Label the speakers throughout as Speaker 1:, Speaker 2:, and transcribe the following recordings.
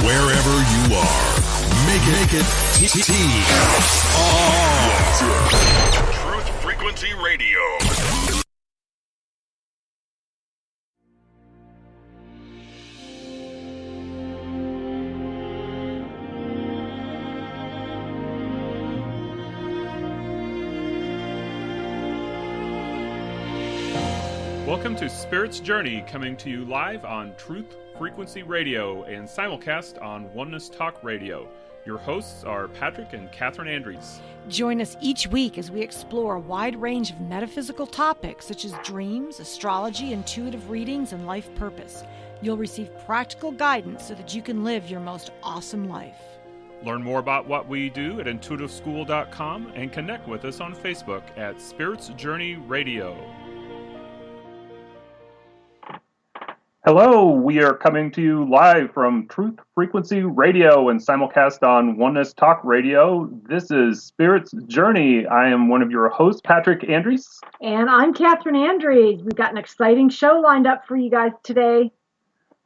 Speaker 1: Wherever you are, make it team on. Truth Frequency Radio.
Speaker 2: Welcome to Spirit's Journey, coming to you live on Truth Frequency Radio and simulcast on Oneness Talk Radio. Your hosts are Patrick and Catherine Andrews.
Speaker 3: Join us each week as we explore a wide range of metaphysical topics such as dreams, astrology, intuitive readings, and life purpose. You'll receive practical guidance so that you can live your most awesome life.
Speaker 2: Learn more about what we do at intuitiveschool.com and connect with us on Facebook at Spirit's Journey Radio.
Speaker 4: Hello, we are coming to you live from Truth Frequency Radio and simulcast on Oneness Talk Radio. This is Spirit's Journey. I am one of your hosts, Patrick Andrews.
Speaker 5: And I'm Catherine Andrews. We've got an exciting show lined up for you guys today.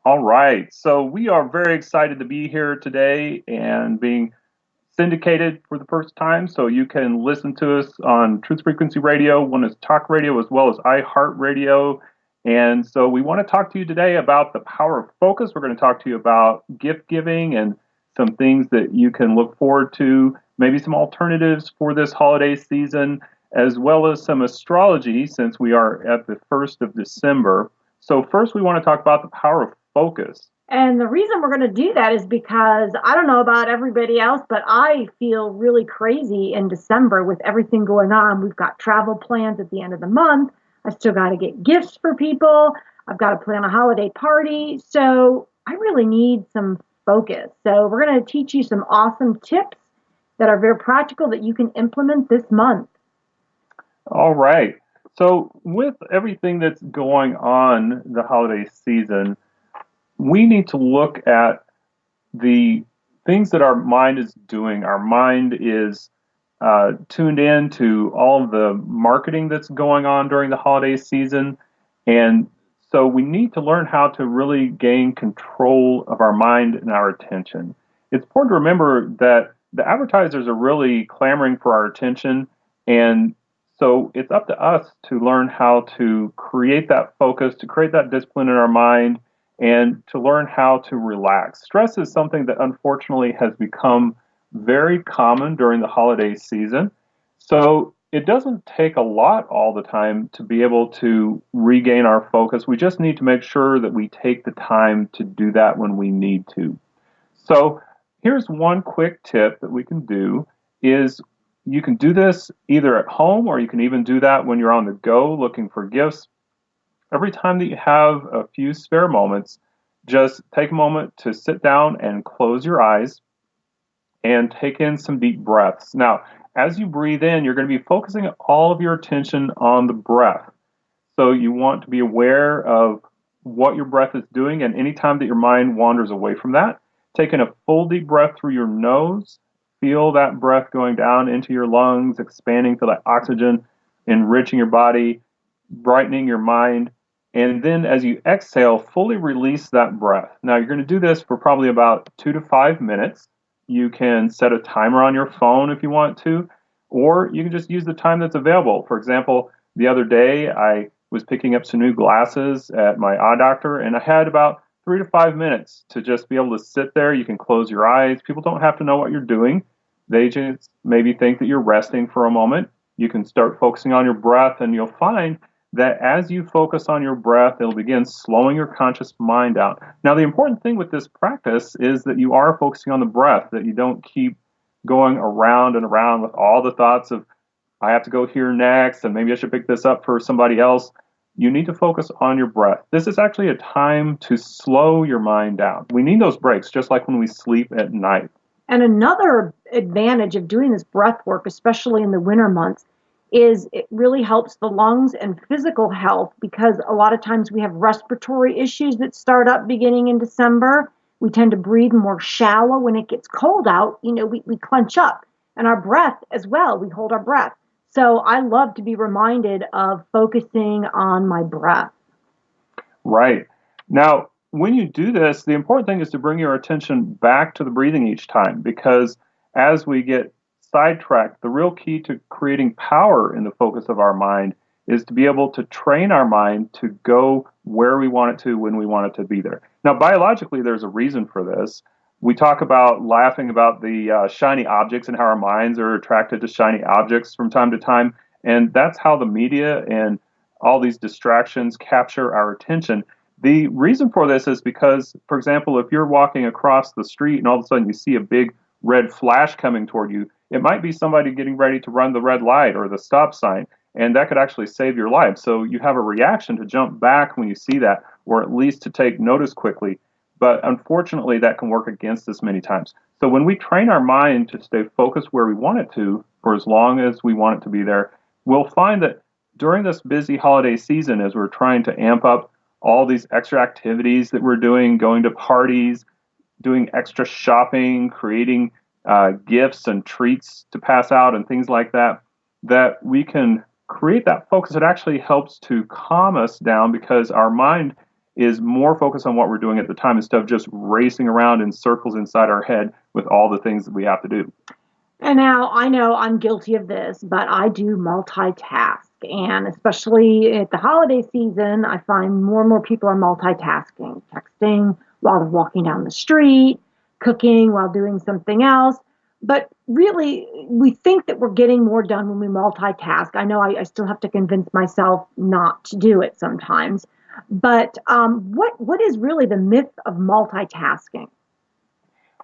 Speaker 4: All right, so we are very excited to be here today and being syndicated for the first time, so you can listen to us on Truth Frequency Radio, Oneness Talk Radio, as well as iHeartRadio. And so we want to talk to you today about the power of focus. We're going to talk to you about gift giving and some things that you can look forward to, maybe some alternatives for this holiday season, as well as some astrology since we are at the 1st of December. So first we want to talk about the power of focus.
Speaker 5: And the reason we're going to do that is because I don't know about everybody else, but I feel really crazy in December with everything going on. We've got travel plans at the end of the month. I still got to get gifts for people. I've got to plan a holiday party. So I really need some focus. So we're going to teach you some awesome tips that are very practical that you can implement this month.
Speaker 4: All right. So with everything that's going on the holiday season, we need to look at the things that our mind is doing. Our mind is tuned in to all of the marketing that's going on during the holiday season. And so we need to learn how to really gain control of our mind and our attention. It's important to remember that the advertisers are really clamoring for our attention. And so it's up to us to learn how to create that focus, to create that discipline in our mind, and to learn how to relax. Stress is something that unfortunately has become very common during the holiday season. So it doesn't take a lot all the time to be able to regain our focus. We just need to make sure that we take the time to do that when we need to. So here's one quick tip that we can do is you can do this either at home or you can even do that when you're on the go looking for gifts. Every time that you have a few spare moments, just take a moment to sit down and close your eyes and take in some deep breaths. Now, as you breathe in, you're going to be focusing all of your attention on the breath. So you want to be aware of what your breath is doing, and anytime that your mind wanders away from that, take in a full deep breath through your nose. Feel that breath going down into your lungs, expanding, feel that oxygen enriching your body, brightening your mind. And then as you exhale, fully release that breath. Now, you're going to do this for probably about 2 to 5 minutes. You can set a timer on your phone if you want to, or you can just use the time that's available. For example, the other day I was picking up some new glasses at my eye doctor, and I had about 3 to 5 minutes to just be able to sit there. You can close your eyes. People don't have to know what you're doing. They just maybe think that you're resting for a moment. You can start focusing on your breath, and you'll find that as you focus on your breath, it'll begin slowing your conscious mind down. Now, the important thing with this practice is that you are focusing on the breath, that you don't keep going around and around with all the thoughts of, I have to go here next, and maybe I should pick this up for somebody else. You need to focus on your breath. This is actually a time to slow your mind down. We need those breaks, just like when we sleep at night.
Speaker 5: And another advantage of doing this breath work, especially in the winter months, is it really helps the lungs and physical health, because a lot of times we have respiratory issues that start up beginning in December. We tend to breathe more shallow. When it gets cold out, we clench up. And our breath as well, we hold our breath. So I love to be reminded of focusing on my breath.
Speaker 4: Right. Now, when you do this, the important thing is to bring your attention back to the breathing each time, because as we get sidetracked, the real key to creating power in the focus of our mind is to be able to train our mind to go where we want it to when we want it to be there. Now, biologically, there's a reason for this. We talk about laughing about the shiny objects and how our minds are attracted to shiny objects from time to time. And that's how the media and all these distractions capture our attention. The reason for this is because, for example, if you're walking across the street and all of a sudden you see a big red flash coming toward you, it might be somebody getting ready to run the red light or the stop sign, and that could actually save your life. So you have a reaction to jump back when you see that, or at least to take notice quickly. But unfortunately, that can work against us many times. So when we train our mind to stay focused where we want it to, for as long as we want it to be there, we'll find that during this busy holiday season, as we're trying to amp up all these extra activities that we're doing, going to parties, doing extra shopping, creating gifts and treats to pass out and things like that, that we can create that focus. It actually helps to calm us down because our mind is more focused on what we're doing at the time instead of just racing around in circles inside our head with all the things that we have to do.
Speaker 5: And now I know I'm guilty of this, but I do multitask. And especially at the holiday season, I find more and more people are multitasking, texting while they're walking down the street, cooking while doing something else. But really, we think that we're getting more done when we multitask. I know I still have to convince myself not to do it sometimes. But what is really the myth of multitasking?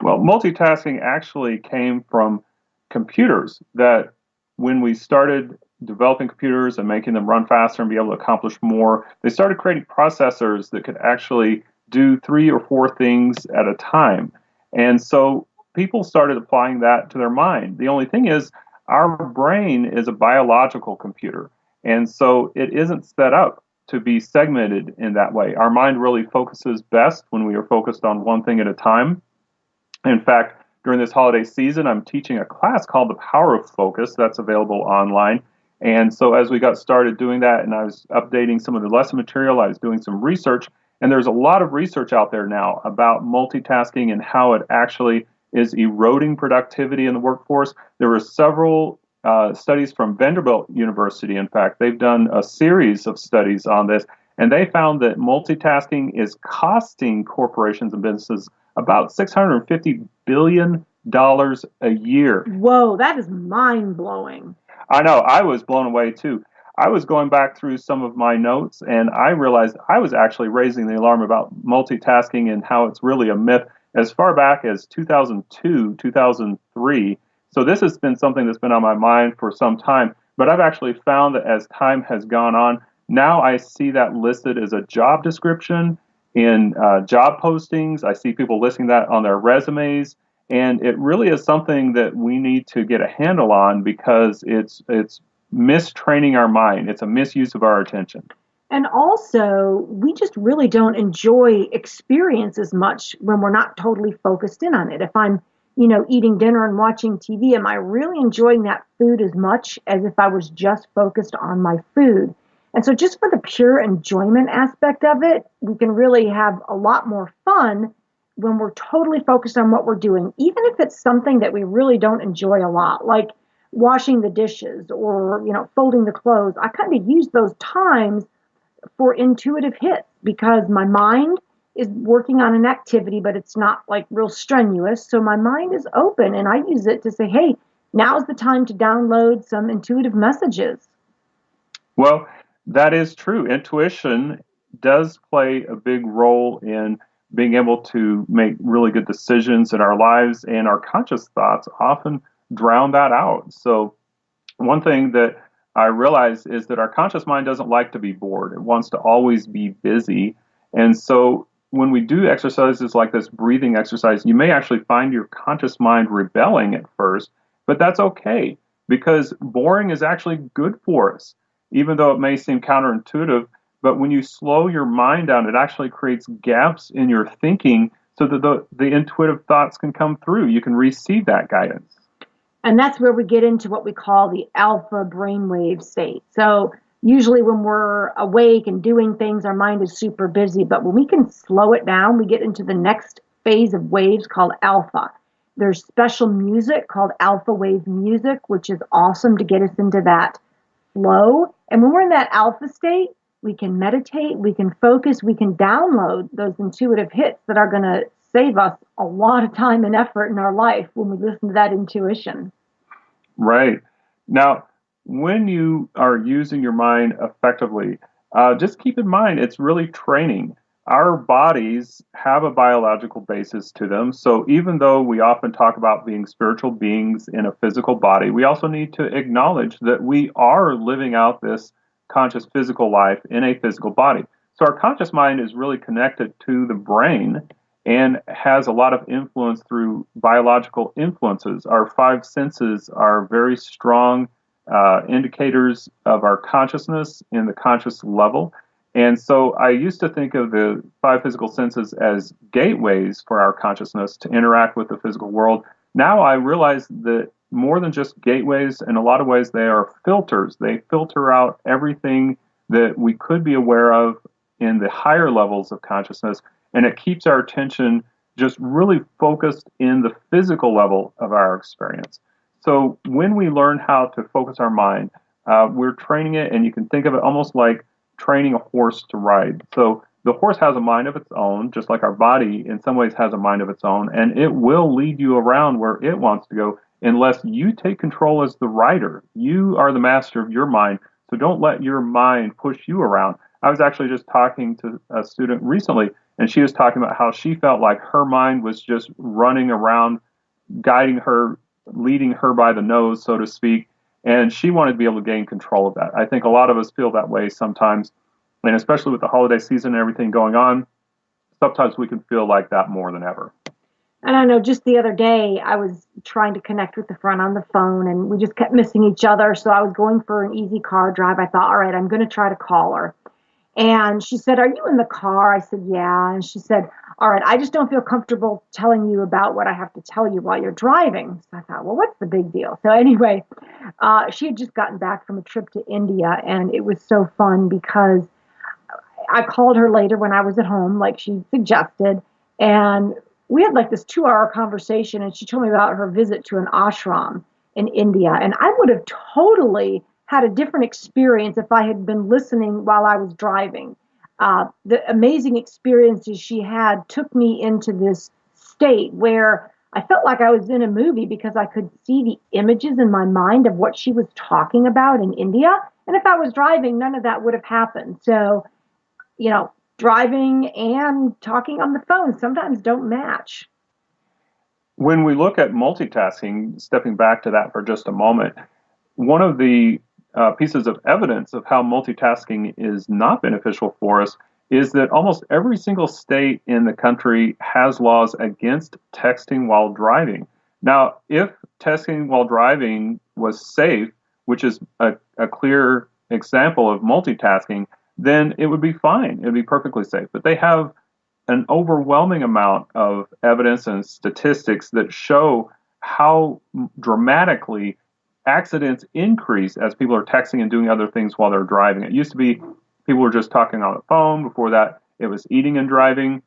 Speaker 4: Well, multitasking actually came from computers, that when we started developing computers and making them run faster and be able to accomplish more, they started creating processors that could actually do 3 or 4 things at a time. And so people started applying that to their mind. The only thing is, our brain is a biological computer, and so it isn't set up to be segmented in that way. Our mind really focuses best when we are focused on one thing at a time. In fact, during this holiday season, I'm teaching a class called The Power of Focus that's available online. And so as we got started doing that and I was updating some of the lesson material, I was doing some research. And there's a lot of research out there now about multitasking and how it actually is eroding productivity in the workforce. There were several studies from Vanderbilt University. In fact, they've done a series of studies on this. And they found that multitasking is costing corporations and businesses about $650 billion a year.
Speaker 5: Whoa, that is mind-blowing.
Speaker 4: I know, I was blown away too. I was going back through some of my notes and I realized I was actually raising the alarm about multitasking and how it's really a myth as far back as 2002, 2003. So this has been something that's been on my mind for some time. But I've actually found that as time has gone on, now I see that listed as a job description in job postings. I see people listing that on their resumes. And it really is something that we need to get a handle on because it's mistraining our mind. It's a misuse of our attention.
Speaker 5: And also, we just really don't enjoy experience as much when we're not totally focused in on it. If I'm, eating dinner and watching TV, am I really enjoying that food as much as if I was just focused on my food? And so just for the pure enjoyment aspect of it, we can really have a lot more fun when we're totally focused on what we're doing, even if it's something that we really don't enjoy a lot, like washing the dishes or, folding the clothes. I kind of use those times for intuitive hits because my mind is working on an activity, but it's not like real strenuous. So my mind is open and I use it to say, hey, now's the time to download some intuitive messages.
Speaker 4: Well, that is true. Intuition does play a big role in being able to make really good decisions in our lives, and our conscious thoughts often drown that out. So one thing that I realize is that our conscious mind doesn't like to be bored. It wants to always be busy. And so when we do exercises like this breathing exercise, you may actually find your conscious mind rebelling at first, but that's okay because boring is actually good for us, even though it may seem counterintuitive. But when you slow your mind down, it actually creates gaps in your thinking so that the intuitive thoughts can come through. You can receive that guidance.
Speaker 5: And that's where we get into what we call the alpha brainwave state. So Usually when we're awake and doing things, our mind is super busy. But when we can slow it down, we get into the next phase of waves called alpha. There's special music called alpha wave music, which is awesome to get us into that flow. And when we're in that alpha state, we can meditate, we can focus, we can download those intuitive hits that are going to save us a lot of time and effort in our life when we listen to that intuition.
Speaker 4: Right. Now, when you are using your mind effectively, just keep in mind it's really training. Our bodies have a biological basis to them. So even though we often talk about being spiritual beings in a physical body, we also need to acknowledge that we are living out this conscious physical life in a physical body. So our conscious mind is really connected to the brain and has a lot of influence through biological influences. Our five senses are very strong indicators of our consciousness in the conscious level. And so I used to think of the five physical senses as gateways for our consciousness to interact with the physical world. Now I realize that more than just gateways, in a lot of ways, they are filters. They filter out everything that we could be aware of in the higher levels of consciousness, and it keeps our attention just really focused in the physical level of our experience. So when we learn how to focus our mind, we're training it, and you can think of it almost like training a horse to ride. So the horse has a mind of its own, just like our body in some ways has a mind of its own, and it will lead you around where it wants to go unless you take control as the rider. You are the master of your mind, so don't let your mind push you around. I was actually just talking to a student recently, and she was talking about how she felt like her mind was just running around, guiding her, leading her by the nose, so to speak, and she wanted to be able to gain control of that. I think a lot of us feel that way sometimes, and especially with the holiday season and everything going on, sometimes we can feel like that more than ever.
Speaker 5: And I know just the other day, I was trying to connect with a friend on the phone, and we just kept missing each other. So I was going for an easy car drive. I thought, all right, I'm going to try to call her. And she said, are you in the car? I said, yeah. And she said, all right, I just don't feel comfortable telling you about what I have to tell you while you're driving. So I thought, well, what's the big deal? So anyway, she had just gotten back from a trip to India, and it was so fun because I called her later when I was at home, like she suggested, and we had like this 2-hour conversation, and she told me about her visit to an ashram in India. And I would have totally had a different experience if I had been listening while I was driving. The amazing experiences she had took me into this state where I felt like I was in a movie because I could see the images in my mind of what she was talking about in India. And if I was driving, none of that would have happened. So, driving and talking on the phone sometimes don't match.
Speaker 4: When we look at multitasking, stepping back to that for just a moment, one of the pieces of evidence of how multitasking is not beneficial for us is that almost every single state in the country has laws against texting while driving. Now, if texting while driving was safe, which is a clear example of multitasking, then it would be fine. It would be perfectly safe. But they have an overwhelming amount of evidence and statistics that show how dramatically accidents increase as people are texting and doing other things while they're driving. It used to be people were just talking on the phone. Before that, it was eating and driving.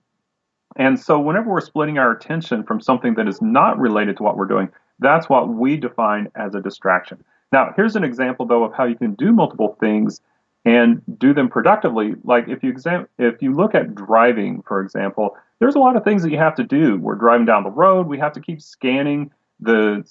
Speaker 4: And so whenever we're splitting our attention from something that is not related to what we're doing, that's what we define as a distraction. Now, here's an example, though, of how you can do multiple things and do them productively. Like if you look at driving, for example, there's a lot of things that you have to do. We're driving down the road. We have to keep scanning the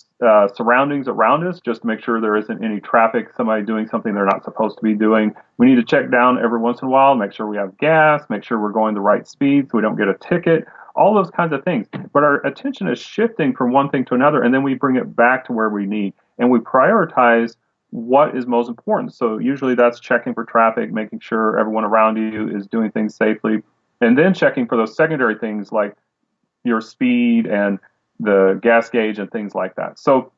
Speaker 4: surroundings around us just to make sure there isn't any traffic, somebody doing something they're not supposed to be doing. We need to check down every once in a while, make sure we have gas, make sure we're going the right speed so we don't get a ticket, all those kinds of things. But our attention is shifting from one thing to another, and then we bring it back to where we need, and we prioritize what is most important. So usually that's checking for traffic, making sure everyone around you is doing things safely, and then checking for those secondary things like your speed and the gas gauge and things like that. So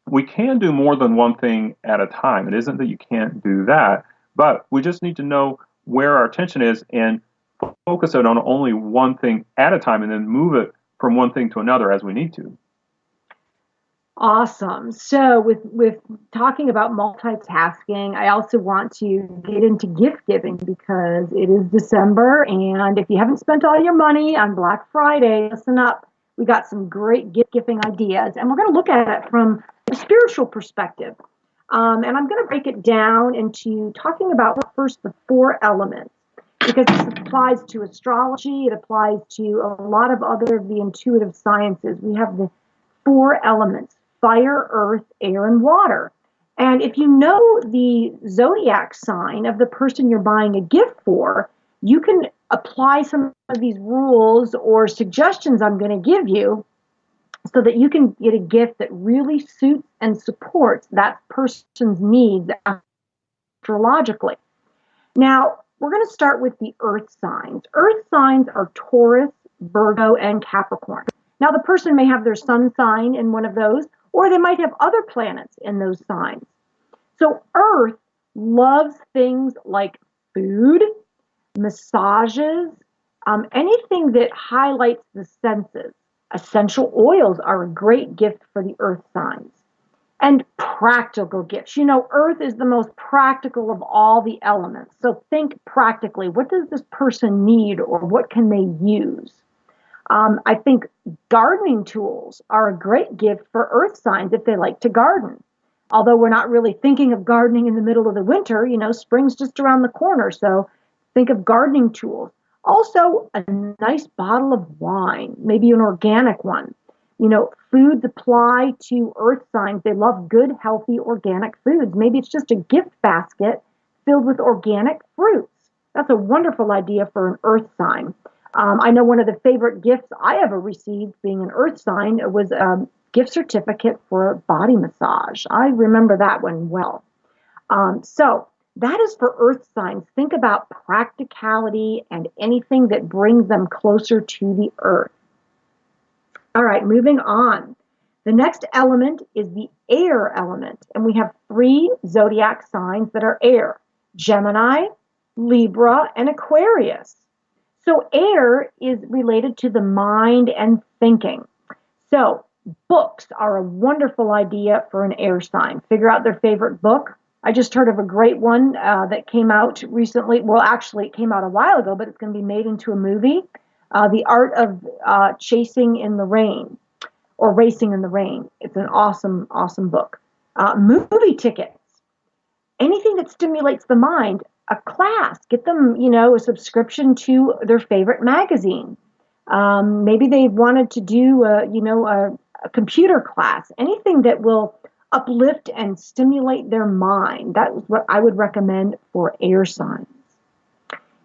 Speaker 4: we can do more than one thing at a time. It isn't that you can't do that, but we just need to know where our attention is and focus it on only one thing at a time and then move it from one thing to another as we need to.
Speaker 5: Awesome. So with talking about multitasking, I also want to get into gift giving because it is December, and if you haven't spent all your money on Black Friday, listen up. We got some great gift giving ideas, and we're going to look at it from a spiritual perspective. And I'm going to break it down into talking about first the four elements because this applies to astrology, it applies to a lot of other of the intuitive sciences. We have the four elements: fire, earth, air, and water. And if you know the zodiac sign of the person you're buying a gift for, you can apply some of these rules or suggestions I'm going to give you so that you can get a gift that really suits and supports that person's needs astrologically. Now, we're going to start with the earth signs. Earth signs are Taurus, Virgo, and Capricorn. Now, the person may have their sun sign in one of those, or they might have other planets in those signs. So Earth loves things like food, massages, anything that highlights the senses. Essential oils are a great gift for the Earth signs. And practical gifts. You know, Earth is the most practical of all the elements. So think practically. What does this person need, or what can they use? I think gardening tools are a great gift for earth signs if they like to garden. Although we're not really thinking of gardening in the middle of the winter, you know, spring's just around the corner. So think of gardening tools. Also, a nice bottle of wine, maybe an organic one. You know, foods apply to earth signs. They love good, healthy, organic foods. Maybe it's just a gift basket filled with organic fruits. That's a wonderful idea for an earth sign. I know one of the favorite gifts I ever received being an earth sign was a gift certificate for a body massage. I remember that one well. So that is for earth signs. Think about practicality and anything that brings them closer to the earth. All right, moving on. The next element is the air element, and we have three zodiac signs that are air: Gemini, Libra, and Aquarius. So air is related to the mind and thinking. So books are a wonderful idea for an air sign. Figure out their favorite book. I just heard of a great one that came out recently. Well, actually, it came out a while ago, but it's going to be made into a movie. The Art of Chasing in the Rain, or Racing in the Rain. It's an awesome, awesome book. Movie tickets. Anything that stimulates the mind. A class. Get them, you know, a subscription to their favorite magazine. Maybe they wanted to do, a computer class. Anything that will uplift and stimulate their mind. That is what I would recommend for air signs.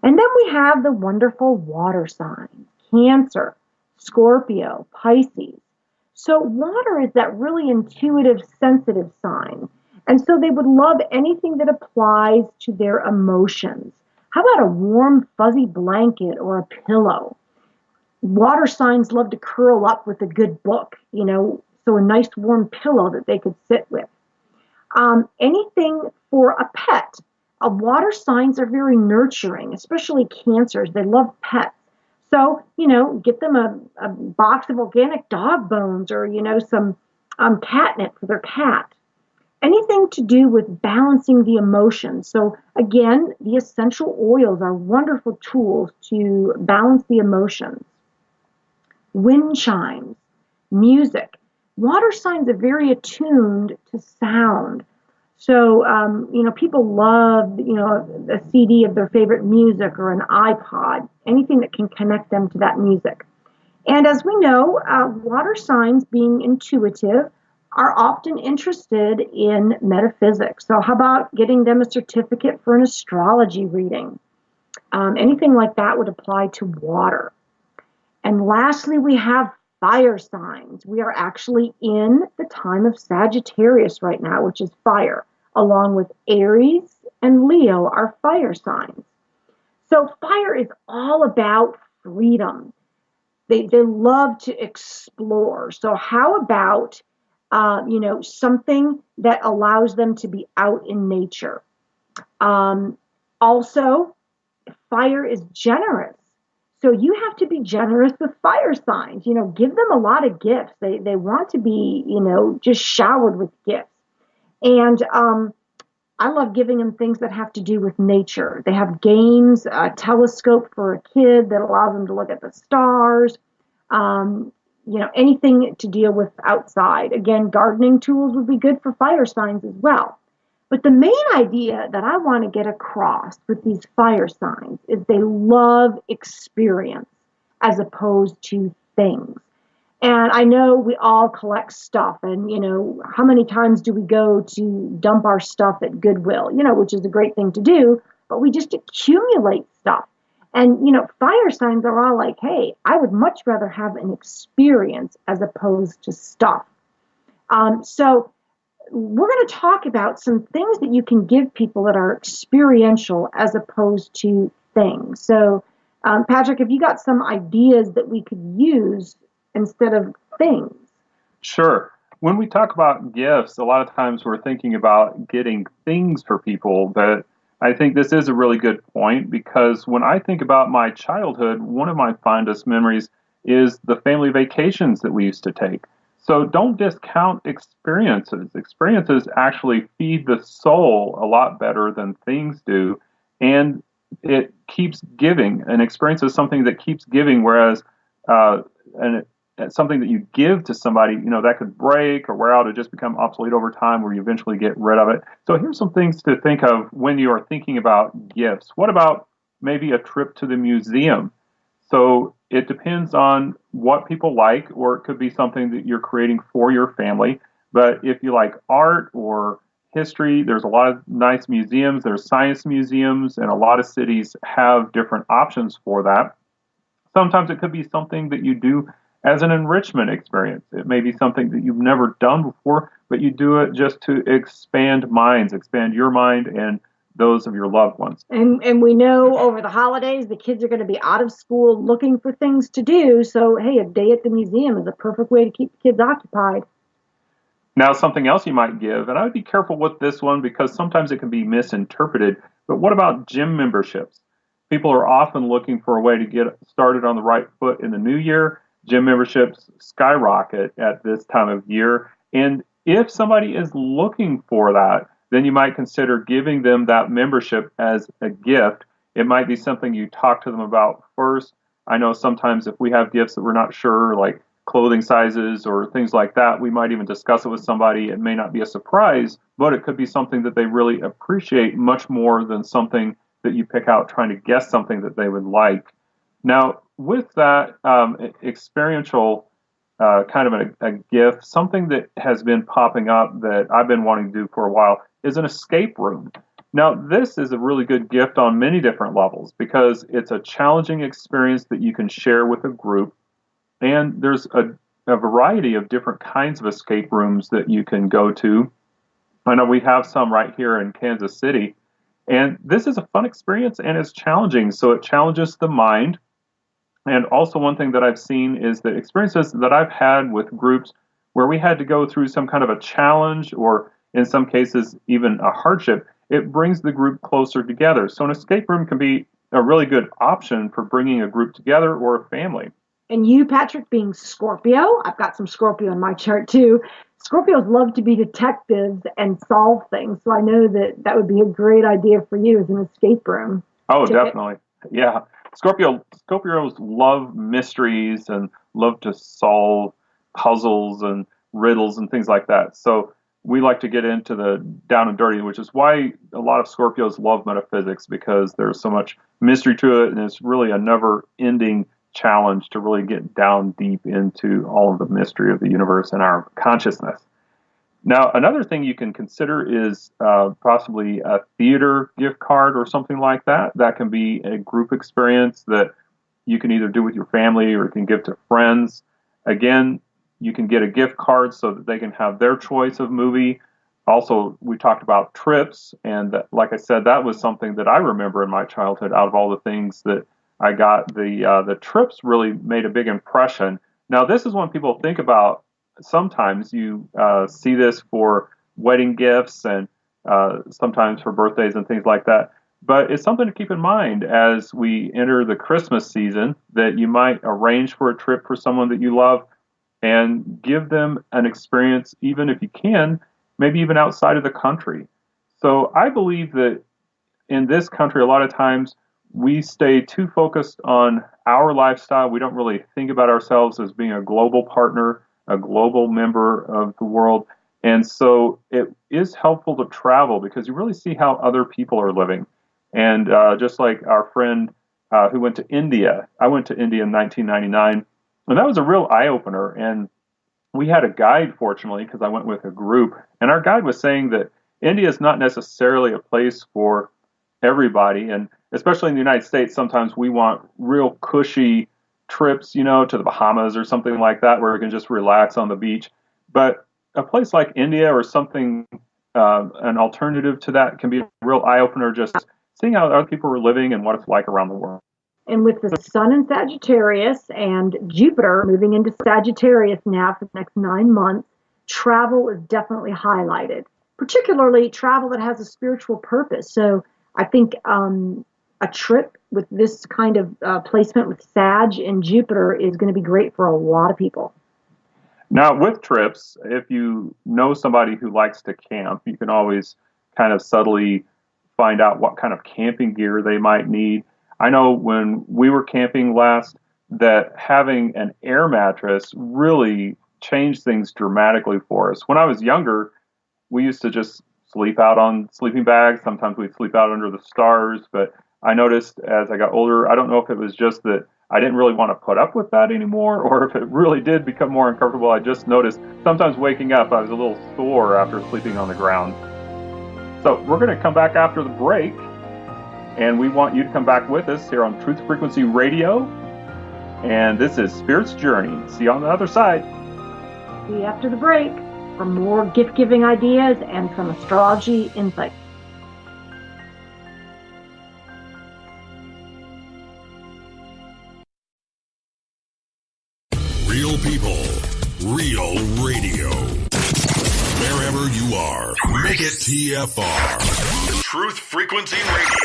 Speaker 5: And then we have the wonderful water signs: Cancer, Scorpio, Pisces. So water is that really intuitive, sensitive sign. And so they would love anything that applies to their emotions. How about a warm, fuzzy blanket or a pillow? Water signs love to curl up with a good book, you know, so a nice warm pillow that they could sit with. Anything for a pet. Water signs are very nurturing, especially Cancers. They love pets. So, you know, get them a box of organic dog bones, or, you know, some catnip for their cat. Anything to do with balancing the emotions. So again, the essential oils are wonderful tools to balance the emotions. Wind chimes, music. Water signs are very attuned to sound. So, people love, a CD of their favorite music or an iPod, anything that can connect them to that music. And as we know, water signs, being intuitive, are often interested in metaphysics. So how about getting them a certificate for an astrology reading? Anything like that would apply to water. And lastly, we have fire signs. We are actually in the time of Sagittarius right now, which is fire, along with Aries and Leo are fire signs. So fire is all about freedom. They love to explore. So how about something that allows them to be out in nature? Also, fire is generous. So you have to be generous with fire signs. Give them a lot of gifts. They want to be, just showered with gifts. And I love giving them things that have to do with nature. They have games, a telescope for a kid that allows them to look at the stars. Anything to deal with outside. Again, gardening tools would be good for fire signs as well. But the main idea that I want to get across with these fire signs is they love experience as opposed to things. And I know we all collect stuff, and how many times do we go to dump our stuff at Goodwill, which is a great thing to do, but we just accumulate stuff. And fire signs are all like, hey, I would much rather have an experience as opposed to stuff. So we're going to talk about some things that you can give people that are experiential as opposed to things. So, Patrick, have you got some ideas that we could use instead of things?
Speaker 4: Sure. When we talk about gifts, a lot of times we're thinking about getting things for people, but I think this is a really good point, because when I think about my childhood, one of my fondest memories is the family vacations that we used to take. So don't discount experiences. Experiences actually feed the soul a lot better than things do, and it keeps giving. An experience is something that keeps giving, whereas something that you give to somebody, that could break or wear out or just become obsolete over time, where you eventually get rid of it. So here's some things to think of when you are thinking about gifts. What about maybe a trip to the museum? So it depends on what people like, or it could be something that you're creating for your family. But if you like art or history, there's a lot of nice museums. There's science museums, and a lot of cities have different options for that. Sometimes it could be something that you do as an enrichment experience. It may be something that you've never done before, but you do it just to expand minds, expand your mind and those of your loved ones.
Speaker 5: And we know over the holidays, the kids are going to be out of school looking for things to do. So, hey, a day at the museum is a perfect way to keep the kids occupied.
Speaker 4: Now, something else you might give, and I would be careful with this one because sometimes it can be misinterpreted, but what about gym memberships? People are often looking for a way to get started on the right foot in the new year. Gym memberships skyrocket at this time of year. And if somebody is looking for that, then you might consider giving them that membership as a gift. It might be something you talk to them about first. I know sometimes if we have gifts that we're not sure, like clothing sizes or things like that, we might even discuss it with somebody. It may not be a surprise, but it could be something that they really appreciate much more than something that you pick out trying to guess something that they would like. Now, with that experiential kind of a gift, something that has been popping up that I've been wanting to do for a while is an escape room. Now, this is a really good gift on many different levels because it's a challenging experience that you can share with a group. And there's a variety of different kinds of escape rooms that you can go to. I know we have some right here in Kansas City. And this is a fun experience and it's challenging. So it challenges the mind. And also one thing that I've seen is that experiences that I've had with groups where we had to go through some kind of a challenge or in some cases even a hardship, it brings the group closer together. So an escape room can be a really good option for bringing a group together or a family.
Speaker 5: And you, Patrick, being Scorpio, I've got some Scorpio in my chart too. Scorpios love to be detectives and solve things. So I know that would be a great idea for you as an escape room.
Speaker 4: Oh, definitely. Yeah. Scorpios love mysteries and love to solve puzzles and riddles and things like that. So we like to get into the down and dirty, which is why a lot of Scorpios love metaphysics, because there's so much mystery to it, and it's really a never-ending challenge to really get down deep into all of the mystery of the universe and our consciousness. Now, another thing you can consider is possibly a theater gift card or something like that. That can be a group experience that you can either do with your family or you can give to friends. Again, you can get a gift card so that they can have their choice of movie. Also, we talked about trips, and like I said, that was something that I remember in my childhood. Out of all the things that I got, the trips really made a big impression. Now, this is when people think about. Sometimes you see this for wedding gifts and sometimes for birthdays and things like that. But it's something to keep in mind as we enter the Christmas season, that you might arrange for a trip for someone that you love and give them an experience, even if you can, maybe even outside of the country. So I believe that in this country, a lot of times we stay too focused on our lifestyle. We don't really think about ourselves as being a global partner, a global member of the world. And so it is helpful to travel because you really see how other people are living. And just like our friend who went to India, I went to India in 1999, and that was a real eye opener. And we had a guide, fortunately, because I went with a group, and our guide was saying that India is not necessarily a place for everybody, and especially in the United States, sometimes we want real cushy trips, to the Bahamas or something like that, where we can just relax on the beach. But a place like India or something, an alternative to that, can be a real eye opener. Just seeing how other people are living and what it's like around the world.
Speaker 5: And with the sun in Sagittarius and Jupiter moving into Sagittarius now for the next 9 months, travel is definitely highlighted, particularly travel that has a spiritual purpose. So I think a trip with this kind of placement with Sag and Jupiter is going to be great for a lot of people.
Speaker 4: Now, with trips, if you know somebody who likes to camp, you can always kind of subtly find out what kind of camping gear they might need. I know when we were camping last that having an air mattress really changed things dramatically for us. When I was younger, we used to just sleep out on sleeping bags. Sometimes we'd sleep out under the stars. But I noticed as I got older, I don't know if it was just that I didn't really want to put up with that anymore, or if it really did become more uncomfortable. I just noticed sometimes waking up, I was a little sore after sleeping on the ground. So we're going to come back after the break, and we want you to come back with us here on Truth Frequency Radio. And this is Spirit's Journey. See you on the other side.
Speaker 5: See you after the break for more gift-giving ideas and some astrology insights.
Speaker 1: Real people, real radio. Wherever you are, make it TFR. Truth Frequency Radio.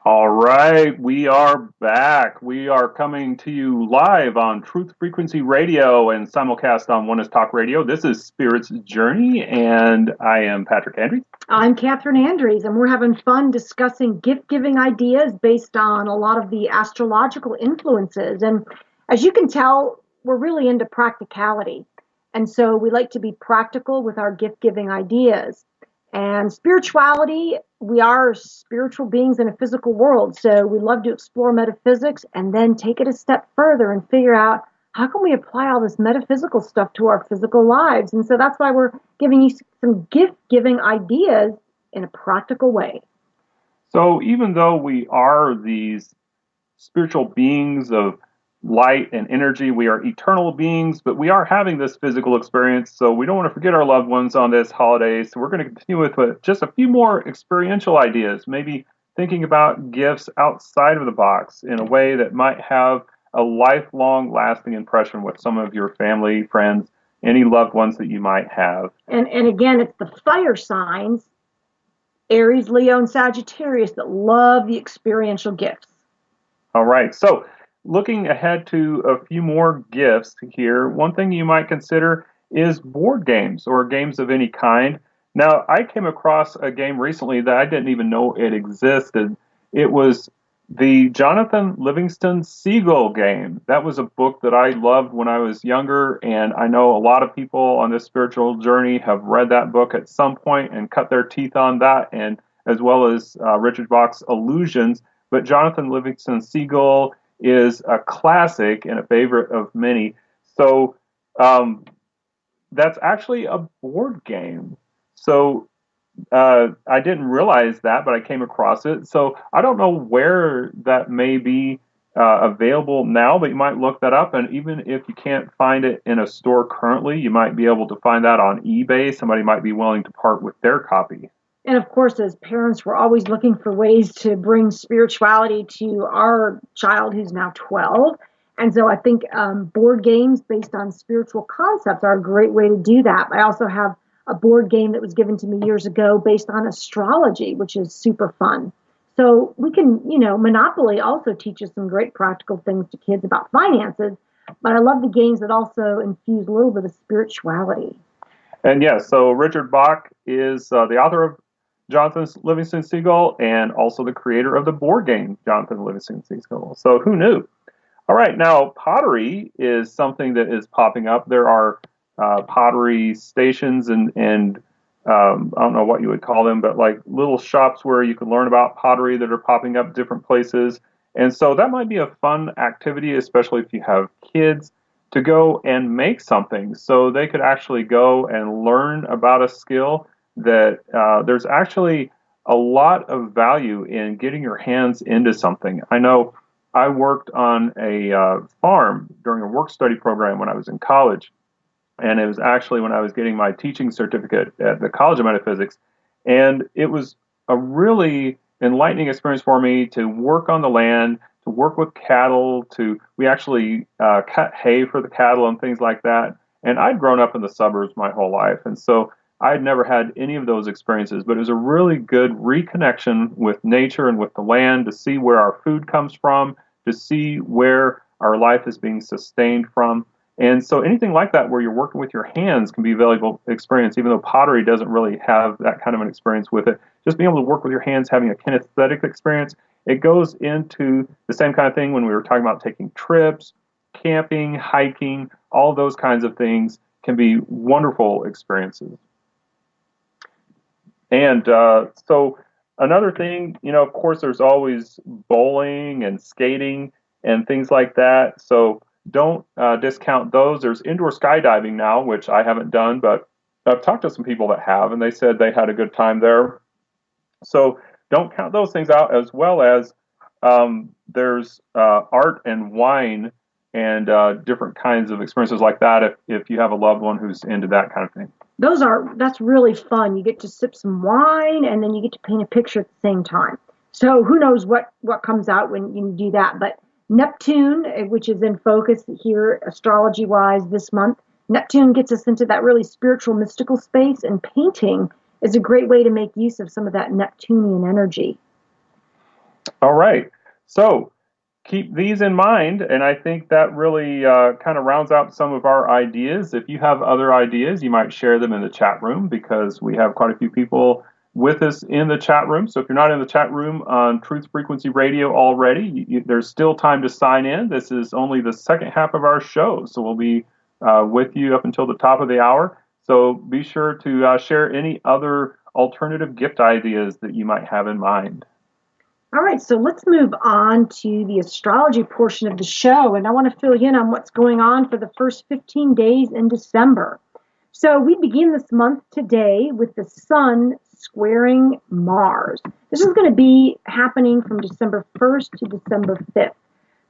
Speaker 4: All right, we are back. We are coming to you live on Truth Frequency Radio and simulcast on Oneness Talk Radio. This is Spirit's Journey, and I am Patrick Andrews.
Speaker 5: I'm Catherine Andrews, and we're having fun discussing gift-giving ideas based on a lot of the astrological influences. And as you can tell, we're really into practicality. And so we like to be practical with our gift-giving ideas. And spirituality, we are spiritual beings in a physical world. So we love to explore metaphysics and then take it a step further and figure out how can we apply all this metaphysical stuff to our physical lives. And so that's why we're giving you some gift-giving ideas in a practical way.
Speaker 4: So even though we are these spiritual beings of light and energy, we are eternal beings, but we are having this physical experience, so we don't want to forget our loved ones on this holiday. So we're going to continue with just a few more experiential ideas, maybe thinking about gifts outside of the box in a way that might have a lifelong lasting impression with some of your family, friends, any loved ones that you might have.
Speaker 5: And again, it's the fire signs, Aries, Leo, and Sagittarius, that love the experiential gifts.
Speaker 4: All right, so looking ahead to a few more gifts here, one thing you might consider is board games or games of any kind. Now, I came across a game recently that I didn't even know it existed. It was the Jonathan Livingston Seagull game. That was a book that I loved when I was younger, and I know a lot of people on this spiritual journey have read that book at some point and cut their teeth on that, and as well as Richard Bach's Illusions. But Jonathan Livingston Seagull is a classic and a favorite of many. So that's actually a board game. So I didn't realize that, but I came across it. So I don't know where that may be available now, but you might look that up. And even if you can't find it in a store currently, you might be able to find that on eBay. Somebody might be willing to part with their copy.
Speaker 5: And of course, as parents, we're always looking for ways to bring spirituality to our child who's now 12. And so I think board games based on spiritual concepts are a great way to do that. I also have a board game that was given to me years ago based on astrology, which is super fun. So we can, Monopoly also teaches some great practical things to kids about finances. But I love the games that also infuse a little bit of spirituality.
Speaker 4: And yes, so Richard Bach is the author of Jonathan Livingston Seagull and also the creator of the board game Jonathan Livingston Seagull. So who knew? All right, now pottery is something that is popping up. There are pottery stations and I don't know what you would call them, but like little shops where you can learn about pottery that are popping up different places. And so that might be a fun activity, especially if you have kids, to go and make something. So they could actually go and learn about a skill that there's actually a lot of value in getting your hands into something. I know I worked on a farm during a work study program when I was in college. And it was actually when I was getting my teaching certificate at the College of Metaphysics. And it was a really enlightening experience for me to work on the land, to work with cattle, we actually cut hay for the cattle and things like that. And I'd grown up in the suburbs my whole life. And so I'd never had any of those experiences, but it was a really good reconnection with nature and with the land to see where our food comes from, to see where our life is being sustained from. And so anything like that where you're working with your hands can be a valuable experience, even though pottery doesn't really have that kind of an experience with it. Just being able to work with your hands, having a kinesthetic experience, it goes into the same kind of thing when we were talking about taking trips, camping, hiking, all those kinds of things can be wonderful experiences. And so another thing, of course, there's always bowling and skating and things like that. So don't discount those. There's indoor skydiving now, which I haven't done, but I've talked to some people that have, and they said they had a good time there. So don't count those things out, as well as there's art and wine and different kinds of experiences like that if you have a loved one who's into that kind of thing.
Speaker 5: That's really fun. You get to sip some wine and then you get to paint a picture at the same time. So who knows what comes out when you do that. But Neptune, which is in focus here astrology-wise this month, Neptune gets us into that really spiritual, mystical space, and painting is a great way to make use of some of that Neptunian energy.
Speaker 4: All right. So keep these in mind, and I think that really kind of rounds out some of our ideas. If you have other ideas, you might share them in the chat room, because we have quite a few people with us in the chat room. So if you're not in the chat room on Truth Frequency Radio already, there's still time to sign in. This is only the second half of our show, so we'll be with you up until the top of the hour. So be sure to share any other alternative gift ideas that you might have in mind.
Speaker 5: All right, so let's move on to the astrology portion of the show, and I want to fill you in on what's going on for the first 15 days in December. So we begin this month today with the Sun squaring Mars. This is going to be happening from December 1st to December 5th.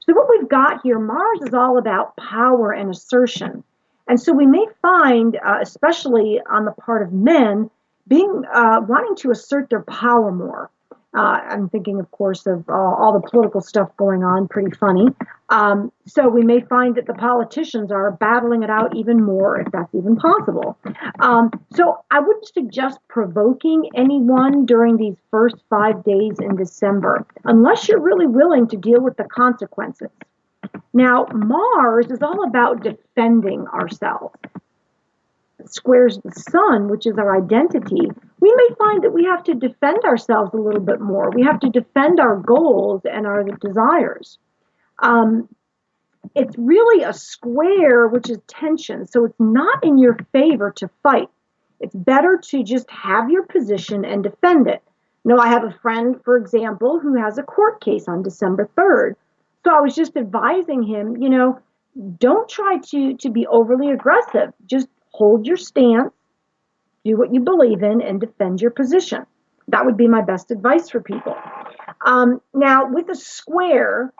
Speaker 5: So what we've got here, Mars is all about power and assertion. And so we may find, especially on the part of men, wanting to assert their power more. I'm thinking, of course, of all the political stuff going on, pretty funny. So we may find that the politicians are battling it out even more, if that's even possible. So I wouldn't suggest provoking anyone during these first 5 days in December, unless you're really willing to deal with the consequences. Now, Mars is all about defending ourselves. Squares the Sun, which is our identity, we may find that we have to defend ourselves a little bit more. We have to defend our goals and our desires. It's really a square, which is tension. So it's not in your favor to fight. It's better to just have your position and defend it. Now, I have a friend, for example, who has a court case on December 3rd. So I was just advising him, don't try to be overly aggressive. Just hold your stance. do what you believe in, and defend your position. That would be my best advice for people. Now, with a square,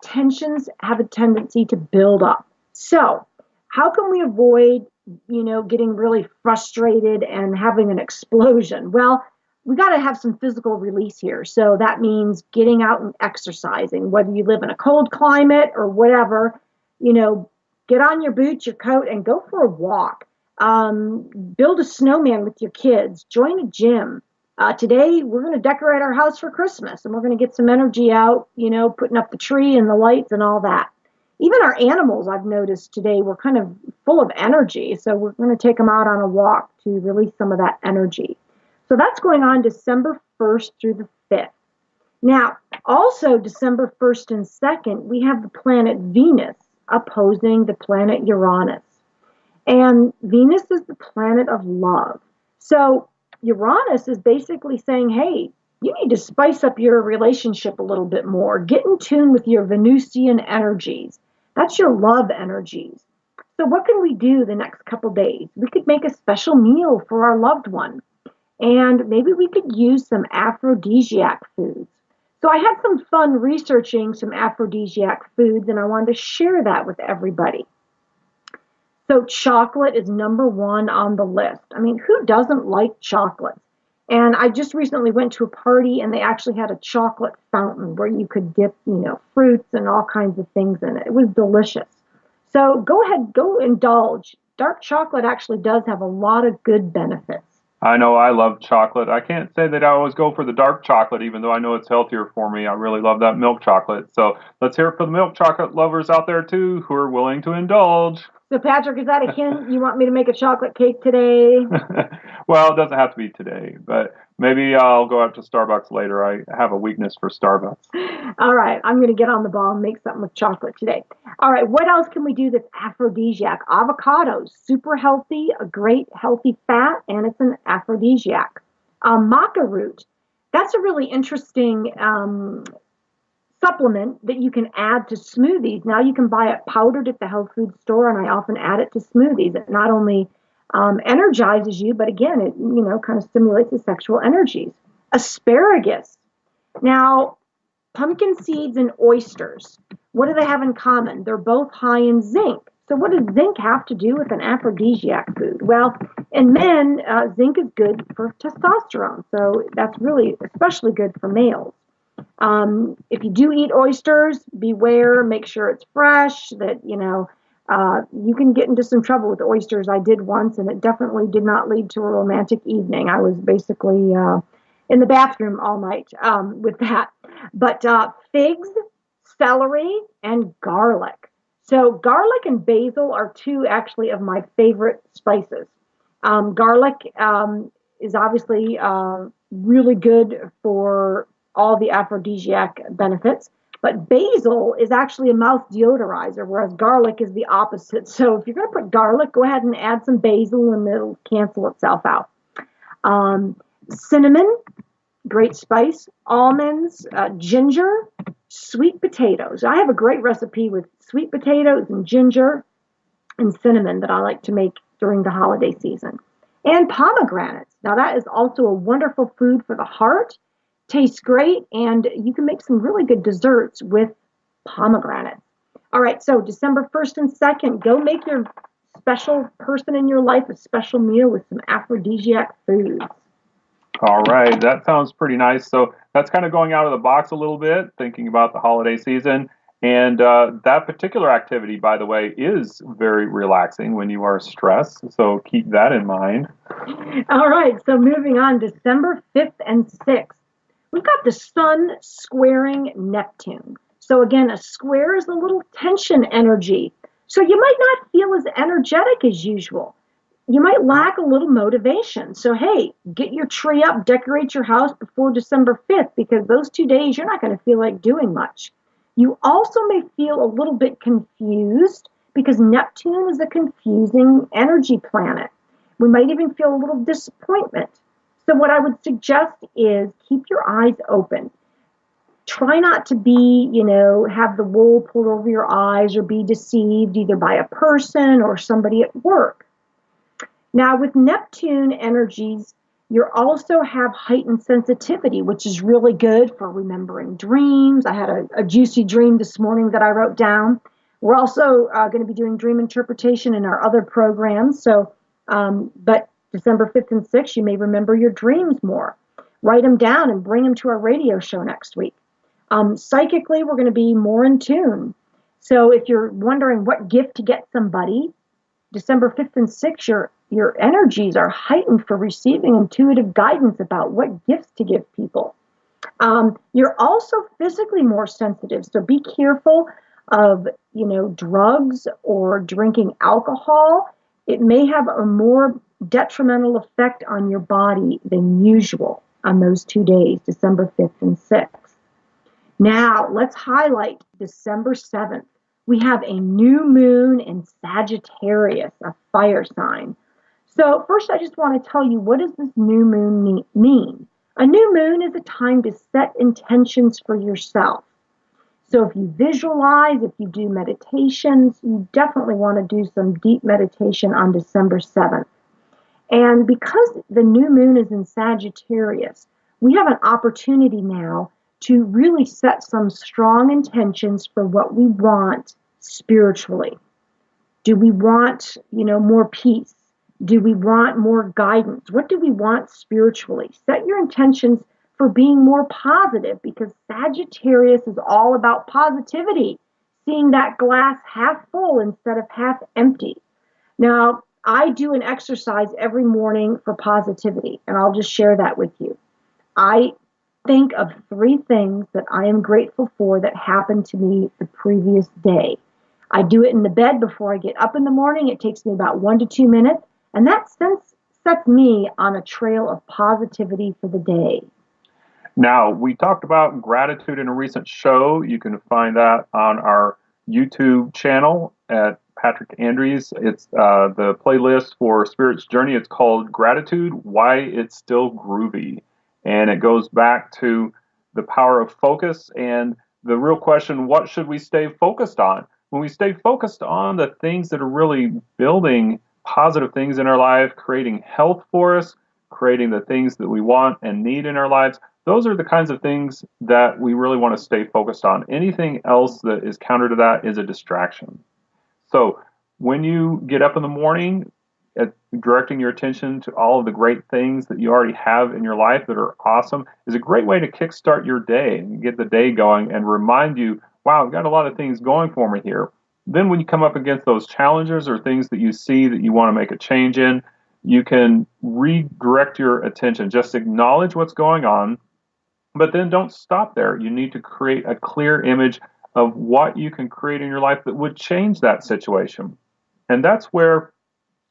Speaker 5: tensions have a tendency to build up. So, how can we avoid, getting really frustrated and having an explosion? Well, we got to have some physical release here. So that means getting out and exercising, whether you live in a cold climate or whatever, get on your boots, your coat, and go for a walk. Build a snowman with your kids, join a gym. Today, we're going to decorate our house for Christmas, and we're going to get some energy out, putting up the tree and the lights and all that. Even our animals, I've noticed today, we're kind of full of energy. So we're going to take them out on a walk to release some of that energy. So that's going on December 1st through the 5th. Now, also December 1st and 2nd, we have the planet Venus opposing the planet Uranus. And Venus is the planet of love. So Uranus is basically saying, hey, you need to spice up your relationship a little bit more. Get in tune with your Venusian energies. That's your love energies. So what can we do the next couple days? We could make a special meal for our loved one. And maybe we could use some aphrodisiac foods. So I had some fun researching some aphrodisiac foods, and I wanted to share that with everybody. So chocolate is number one on the list. I mean, who doesn't like chocolate? And I just recently went to a party, and they actually had a chocolate fountain where you could dip, fruits and all kinds of things in it. It was delicious. So go ahead, go indulge. Dark chocolate actually does have a lot of good benefits.
Speaker 4: I know I love chocolate. I can't say that I always go for the dark chocolate, even though I know it's healthier for me. I really love that milk chocolate. So let's hear it for the milk chocolate lovers out there, too, who are willing to indulge.
Speaker 5: So, Patrick, is that a hint? You want me to make a chocolate cake today?
Speaker 4: Well, it doesn't have to be today, but maybe I'll go out to Starbucks later. I have a weakness for Starbucks.
Speaker 5: All right. I'm going to get on the ball and make something with chocolate today. All right. What else can we do that's aphrodisiac? Avocados, super healthy, a great healthy fat, and it's an aphrodisiac. Maca root, that's a really interesting supplement that you can add to smoothies. Now you can buy it powdered at the health food store, and I often add it to smoothies. It not only energizes you, but again, it kind of stimulates the sexual energies. Asparagus. Now, pumpkin seeds and oysters. What do they have in common? They're both high in zinc. So what does zinc have to do with an aphrodisiac food? Well, in men, zinc is good for testosterone. So that's really especially good for males. If you do eat oysters, beware, make sure it's fresh, that, you can get into some trouble with oysters. I did once, and it definitely did not lead to a romantic evening. I was basically in the bathroom all night with that. But figs, celery, and garlic. So garlic and basil are two actually of my favorite spices. Garlic is obviously really good for all the aphrodisiac benefits, but basil is actually a mouth deodorizer, whereas garlic is the opposite. So if you're going to put garlic, go ahead and add some basil, and it'll cancel itself out. Cinnamon, great spice. Almonds, ginger, sweet potatoes. I have a great recipe with sweet potatoes and ginger and cinnamon that I like to make during the holiday season. And pomegranates. Now that is also a wonderful food for the heart. Tastes great, and you can make some really good desserts with pomegranates. All right, so December 1st and 2nd, go make your special person in your life a special meal with some aphrodisiac foods.
Speaker 4: All right, that sounds pretty nice. So that's kind of going out of the box a little bit, thinking about the holiday season. And that particular activity, by the way, is very relaxing when you are stressed. So keep that in mind.
Speaker 5: All right, so moving on, December 5th and 6th. We've got the sun squaring Neptune. So again, a square is a little tension energy. So you might not feel as energetic as usual. You might lack a little motivation. So hey, get your tree up, decorate your house before December 5th, because those 2 days you're not going to feel like doing much. You also may feel a little bit confused because Neptune is a confusing energy planet. We might even feel a little disappointment. So what I would suggest is keep your eyes open. Try not to be, have the wool pulled over your eyes or be deceived either by a person or somebody at work. Now, with Neptune energies, you also have heightened sensitivity, which is really good for remembering dreams. I had a juicy dream this morning that I wrote down. We're also going to be doing dream interpretation in our other programs. But December 5th and 6th, you may remember your dreams more. Write them down and bring them to our radio show next week. Psychically, we're going to be more in tune. So if you're wondering what gift to get somebody, December 5th and 6th, your energies are heightened for receiving intuitive guidance about what gifts to give people. You're also physically more sensitive, so be careful of, drugs or drinking alcohol. It may have a more detrimental effect on your body than usual on those 2 days, December 5th and 6th. Now, let's highlight December 7th. We have a new moon in Sagittarius, a fire sign. So first, I just want to tell you, what does this new moon mean? A new moon is a time to set intentions for yourself. So if you visualize, if you do meditations, you definitely want to do some deep meditation on December 7th. And because the new moon is in Sagittarius, we have an opportunity now to really set some strong intentions for what we want spiritually. Do we want, more peace? Do we want more guidance? What do we want spiritually? Set your intentions for being more positive, because Sagittarius is all about positivity, seeing that glass half full instead of half empty. Now, I do an exercise every morning for positivity, and I'll just share that with you. I think of 3 things that I am grateful for that happened to me the previous day. I do it in the bed before I get up in the morning. It takes me about 1 to 2 minutes, and that sets me on a trail of positivity for the day.
Speaker 4: Now, we talked about gratitude in a recent show. You can find that on our YouTube channel at Patrick Andrews. It's the playlist for Spirit's Journey. It's called Gratitude, Why It's Still Groovy. And it goes back to the power of focus and the real question, what should we stay focused on? When we stay focused on the things that are really building positive things in our life, creating health for us, creating the things that we want and need in our lives, those are the kinds of things that we really want to stay focused on. Anything else that is counter to that is a distraction. So when you get up in the morning, directing your attention to all of the great things that you already have in your life that are awesome is a great way to kickstart your day and get the day going and remind you, wow, I've got a lot of things going for me here. Then when you come up against those challenges or things that you see that you want to make a change in, you can redirect your attention. Just acknowledge what's going on, but then don't stop there. You need to create a clear image of what you can create in your life that would change that situation. And that's where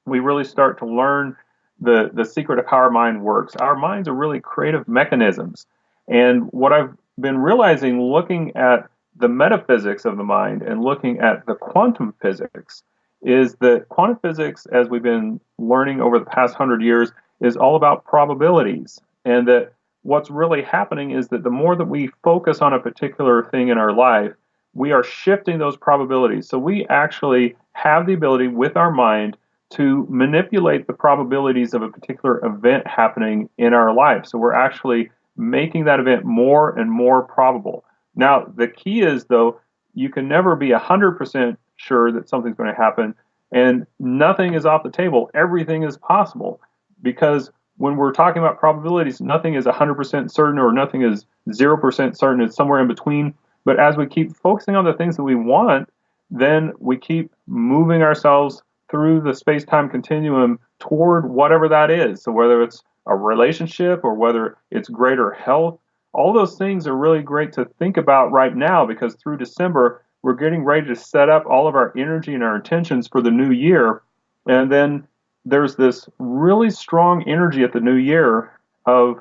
Speaker 4: we really start to learn the secret of how our mind works. Our minds are really creative mechanisms. And what I've been realizing looking at the metaphysics of the mind and looking at the quantum physics is that quantum physics, as we've been learning over the past 100 years, is all about probabilities. And that what's really happening is that the more that we focus on a particular thing in our life, we are shifting those probabilities. So we actually have the ability with our mind to manipulate the probabilities of a particular event happening in our life. So we're actually making that event more and more probable. Now, the key is, though, you can never be 100% sure that something's going to happen, and nothing is off the table. Everything is possible, because when we're talking about probabilities, nothing is 100% certain or nothing is 0% certain. It's somewhere in between. But as we keep focusing on the things that we want, then we keep moving ourselves through the space-time continuum toward whatever that is. So whether it's a relationship or whether it's greater health, all those things are really great to think about right now, because through December, we're getting ready to set up all of our energy and our intentions for the new year. And then there's this really strong energy at the new year of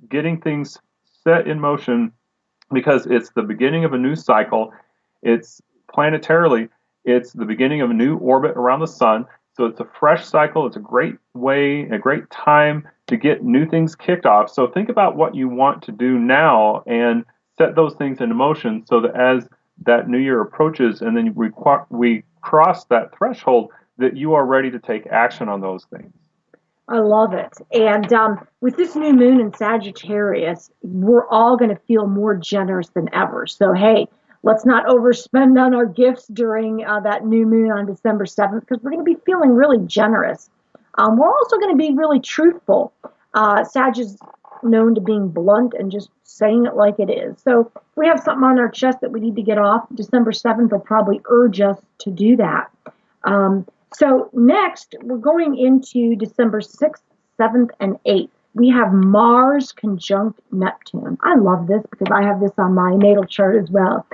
Speaker 4: getting things set in motion, because it's the beginning of a new cycle. It's planetarily, it's the beginning of a new orbit around the sun. So it's a fresh cycle. It's a great way, a great time to get new things kicked off. So think about what you want to do now and set those things into motion, so that as that new year approaches and then we cross that threshold, that you are ready to take action on those things.
Speaker 5: I love it. And with this new moon in Sagittarius, we're all going to feel more generous than ever. So, hey, let's not overspend on our gifts during that new moon on December 7th because we're going to be feeling really generous. We're also going to be really truthful. Sag is known to being blunt and just saying it like it is. So, if we have something on our chest that we need to get off, December 7th will probably urge us to do that. So next, we're going into December 6th, 7th, and 8th. We have Mars conjunct Neptune. I love this because I have this on my natal chart as well.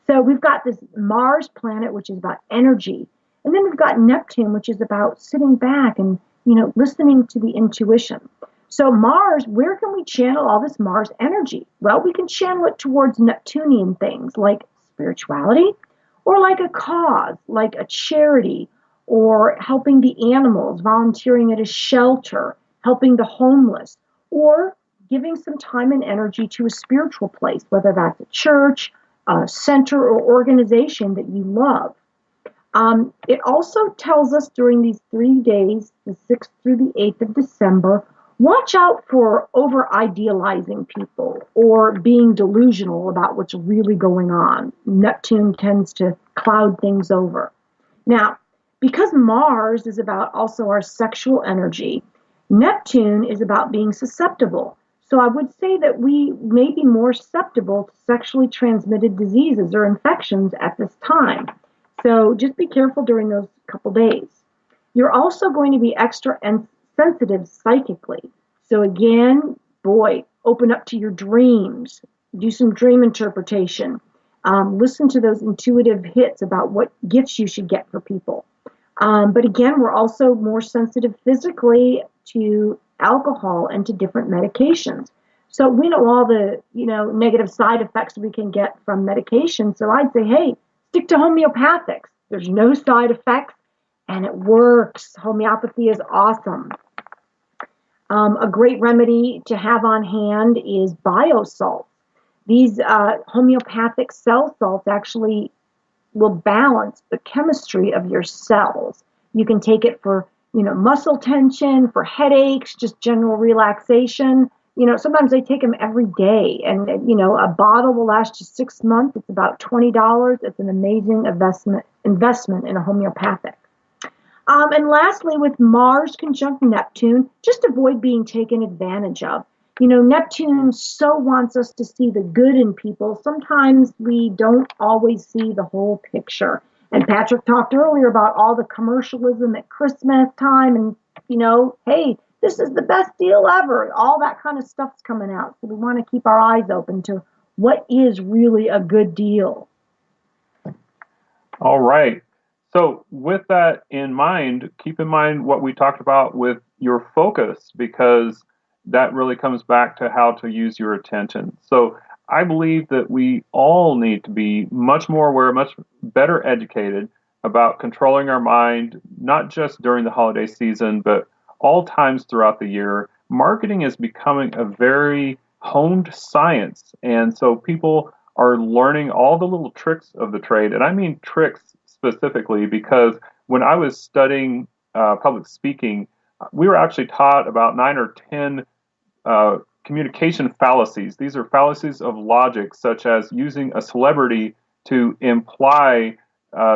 Speaker 5: So we've got this Mars planet, which is about energy. And then we've got Neptune, which is about sitting back and, listening to the intuition. So Mars, where can we channel all this Mars energy? Well, we can channel it towards Neptunian things like spirituality or like a cause, like a charity, or helping the animals, volunteering at a shelter, helping the homeless, or giving some time and energy to a spiritual place, whether that's a church, a center, or organization that you love. It also tells us during these 3 days, the 6th through the 8th of December, watch out for over idealizing people or being delusional about what's really going on. Neptune tends to cloud things over. Now, because Mars is about also our sexual energy, Neptune is about being susceptible. So I would say that we may be more susceptible to sexually transmitted diseases or infections at this time. So just be careful during those couple days. You're also going to be extra sensitive psychically. So again, boy, open up to your dreams. Do some dream interpretation. Listen to those intuitive hits about what gifts you should get for people. But again, we're also more sensitive physically to alcohol and to different medications. So we know all the, negative side effects we can get from medication. So I'd say, hey, stick to homeopathics. There's no side effects and it works. Homeopathy is awesome. A great remedy to have on hand is biosalts. These homeopathic cell salts actually will balance the chemistry of your cells. You can take it for, muscle tension, for headaches, just general relaxation. Sometimes I take them every day, and a bottle will last you 6 months. It's about $20. It's an amazing investment in a homeopathic. And lastly, with Mars conjunct Neptune, just avoid being taken advantage of. Neptune so wants us to see the good in people. Sometimes we don't always see the whole picture. And Patrick talked earlier about all the commercialism at Christmas time and, hey, this is the best deal ever. All that kind of stuff's coming out. So we want to keep our eyes open to what is really a good deal.
Speaker 4: All right. So with that in mind, keep in mind what we talked about with your focus, because that really comes back to how to use your attention. So I believe that we all need to be much more aware, much better educated about controlling our mind, not just during the holiday season, but all times throughout the year. Marketing is becoming a very honed science. And so people are learning all the little tricks of the trade. And I mean tricks specifically because when I was studying public speaking, we were actually taught about 9 or 10 communication fallacies. These are fallacies of logic, such as using a celebrity to imply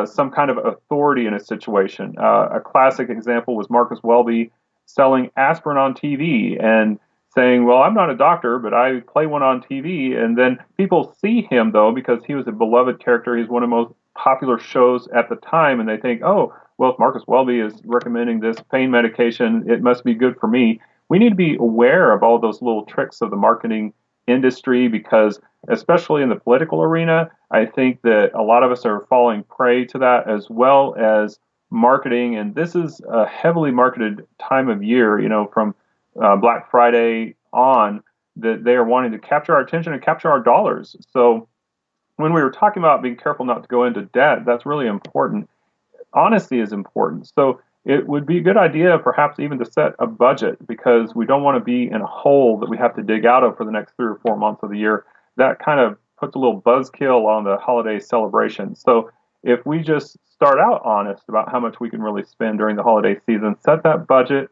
Speaker 4: some kind of authority in a situation. A classic example was Marcus Welby selling aspirin on TV and saying, well, I'm not a doctor, but I play one on TV. And then people see him, though, because he was a beloved character. He's one of the most popular shows at the time. And they think, oh, well, if Marcus Welby is recommending this pain medication, it must be good for me. We need to be aware of all those little tricks of the marketing industry because, especially in the political arena, I think that a lot of us are falling prey to that, as well as marketing. And this is a heavily marketed time of year, from Black Friday on, that they are wanting to capture our attention and capture our dollars. So when we were talking about being careful not to go into debt, that's really important. Honesty is important. So it would be a good idea perhaps even to set a budget, because we don't want to be in a hole that we have to dig out of for the next 3 or 4 months of the year. That kind of puts a little buzzkill on the holiday celebration. So if we just start out honest about how much we can really spend during the holiday season, set that budget,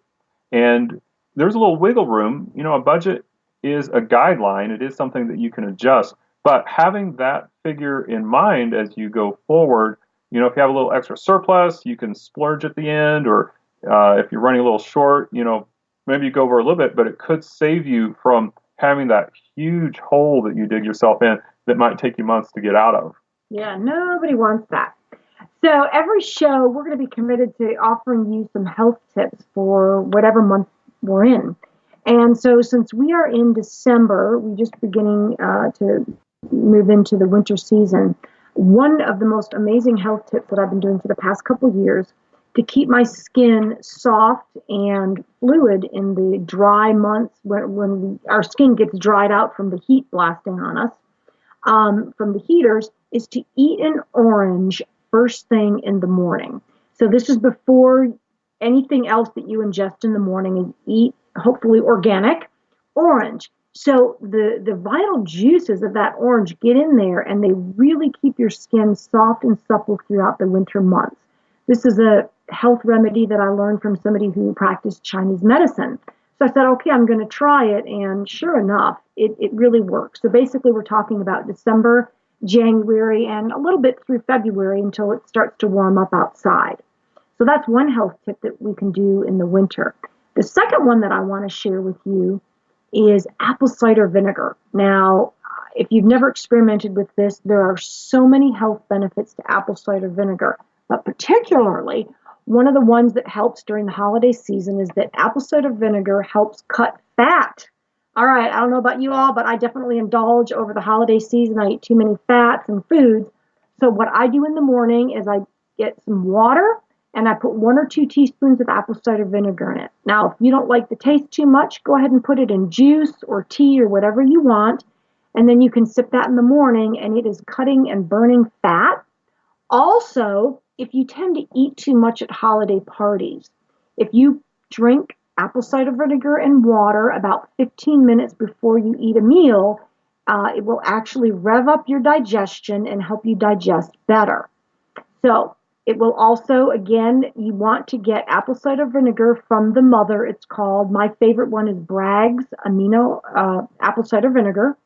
Speaker 4: And there's a little wiggle room. A budget is a guideline. It is something that you can adjust. But having that figure in mind as you go forward, if you have a little extra surplus, you can splurge at the end, or if you're running a little short, maybe you go over a little bit, but it could save you from having that huge hole that you dig yourself in that might take you months to get out of.
Speaker 5: Yeah, nobody wants that. So every show, we're going to be committed to offering you some health tips for whatever month we're in. And so since we are in December, we're just beginning to move into the winter season, one of the most amazing health tips that I've been doing for the past couple of years to keep my skin soft and fluid in the dry months when our skin gets dried out from the heat blasting on us, from the heaters, is to eat an orange first thing in the morning. So this is before anything else that you ingest in the morning, and eat, hopefully organic, orange. So the vital juices of that orange get in there, and they really keep your skin soft and supple throughout the winter months. This is a health remedy that I learned from somebody who practiced Chinese medicine. So I said, okay, I'm going to try it. And sure enough, it really works. So basically, we're talking about December, January, and a little bit through February until it starts to warm up outside. So that's one health tip that we can do in the winter. The second one that I want to share with you is apple cider vinegar. Now, if you've never experimented with this, there are so many health benefits to apple cider vinegar, but particularly one of the ones that helps during the holiday season is that apple cider vinegar helps cut fat. All right, I don't know about you all, but I definitely indulge over the holiday season. I eat too many fats and foods. So what I do in the morning is I get some water and I put 1 or 2 teaspoons of apple cider vinegar in it. Now, if you don't like the taste too much, go ahead and put it in juice or tea or whatever you want. And then you can sip that in the morning, and it is cutting and burning fat. Also, if you tend to eat too much at holiday parties, if you drink apple cider vinegar and water about 15 minutes before you eat a meal, it will actually rev up your digestion and help you digest better. So it will also, again, you want to get apple cider vinegar from the mother. It's called, my favorite one is Bragg's Amino apple cider vinegar.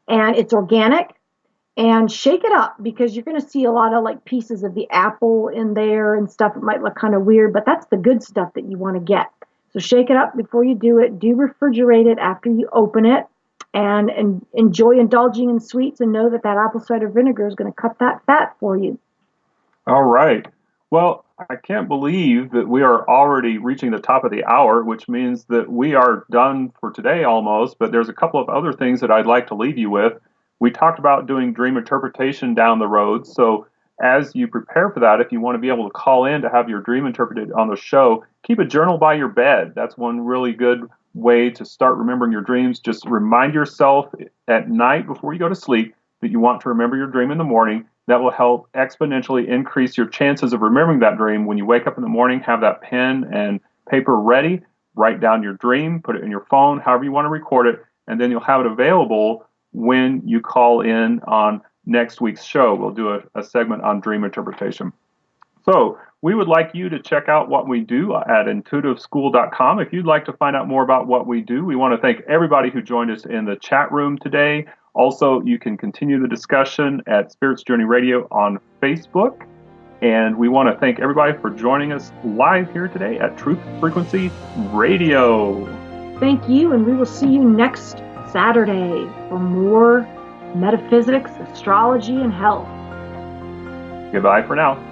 Speaker 5: And it's organic. And shake it up, because you're going to see a lot of like pieces of the apple in there and stuff. It might look kind of weird, but that's the good stuff that you want to get. So shake it up before you do it. Do refrigerate it after you open it, and enjoy indulging in sweets, and know that apple cider vinegar is going to cut that fat for you.
Speaker 4: All right. Well, I can't believe that we are already reaching the top of the hour, which means that we are done for today almost, but there's a couple of other things that I'd like to leave you with. We talked about doing dream interpretation down the road. So as you prepare for that, if you want to be able to call in to have your dream interpreted on the show, keep a journal by your bed. That's one really good way to start remembering your dreams. Just remind yourself at night before you go to sleep that you want to remember your dream in the morning. That will help exponentially increase your chances of remembering that dream. When you wake up in the morning, have that pen and paper ready, write down your dream, put it in your phone, however you want to record it, and then you'll have it available when you call in on next week's show. We'll do a segment on dream interpretation. So we would like you to check out what we do at intuitiveschool.com. If you'd like to find out more about what we do, we want to thank everybody who joined us in the chat room today. Also, you can continue the discussion at Spirits Journey Radio on Facebook. And we want to thank everybody for joining us live here today at Truth Frequency Radio.
Speaker 5: Thank you, and we will see you next Saturday for more metaphysics, astrology, and health.
Speaker 4: Goodbye for now.